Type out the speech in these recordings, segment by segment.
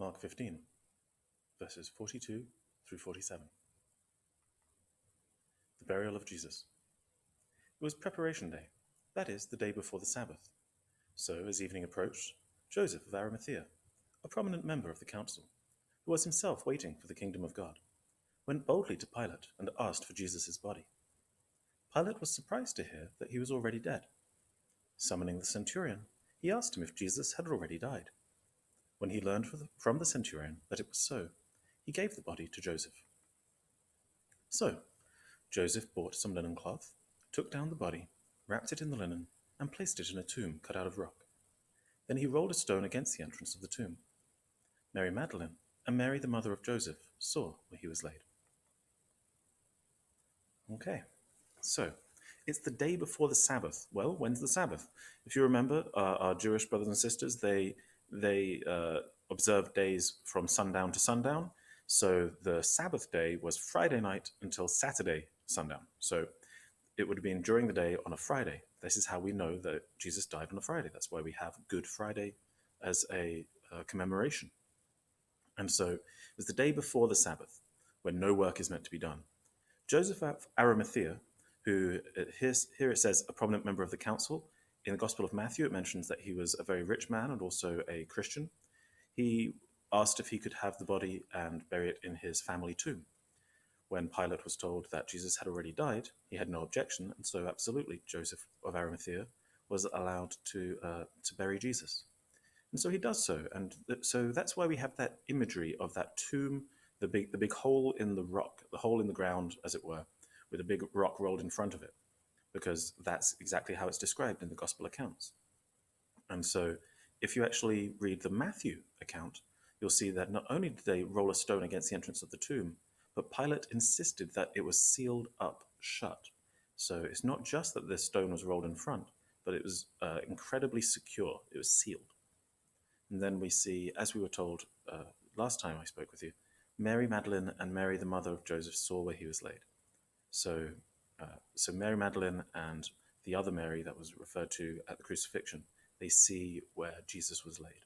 Mark 15, verses 42 through 47. The burial of Jesus. It was preparation day, that is, the day before the Sabbath. So, as evening approached, Joseph of Arimathea, a prominent member of the council, who was himself waiting for the kingdom of God, went boldly to Pilate and asked for Jesus' body. Pilate was surprised to hear that he was already dead. Summoning the centurion, he asked him if Jesus had already died. When he learned from the centurion that it was so, he gave the body to Joseph. So, Joseph bought some linen cloth, took down the body, wrapped it in the linen, and placed it in a tomb cut out of rock. Then he rolled a stone against the entrance of the tomb. Mary Magdalene and Mary, the mother of Joseph, saw where he was laid. Okay, so it's the day before the Sabbath. Well, when's the Sabbath? If you remember, our Jewish brothers and sisters, they observed days from sundown to sundown. So the Sabbath day was Friday night until Saturday sundown. So it would have been during the day on a Friday. This is how we know that Jesus died on a Friday. That's why we have Good Friday as a commemoration. And so it was the day before the Sabbath, when no work is meant to be done. Joseph of Arimathea, who here it says a prominent member of the council. In the Gospel of Matthew, it mentions that he was a very rich man and also a Christian. He asked if he could have the body and bury it in his family tomb. When Pilate was told that Jesus had already died, he had no objection, and so absolutely Joseph of Arimathea was allowed to bury Jesus. And so he does so, and so that's why we have that imagery of that tomb, the big hole in the rock, the hole in the ground, as it were, with a big rock rolled in front of it, because that's exactly how it's described in the Gospel accounts. And so if you actually read the Matthew account, you'll see that not only did they roll a stone against the entrance of the tomb, but Pilate insisted that it was sealed up shut. So it's not just that this stone was rolled in front, but it was incredibly secure. It was sealed. And then we see, as we were told last time I spoke with you, Mary Magdalene and Mary, the mother of Joseph, saw where he was laid. So Mary Magdalene and the other Mary that was referred to at the crucifixion, they see where Jesus was laid.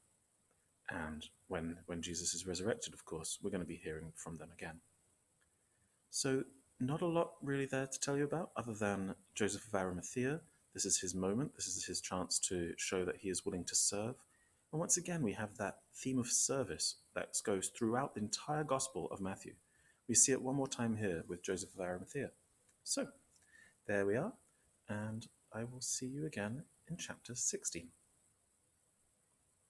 And when Jesus is resurrected, of course, we're going to be hearing from them again. So not a lot really there to tell you about other than Joseph of Arimathea. This is his moment. This is his chance to show that he is willing to serve. And once again, we have that theme of service that goes throughout the entire Gospel of Matthew. We see it one more time here with Joseph of Arimathea. So there we are, and I will see you again in chapter 16.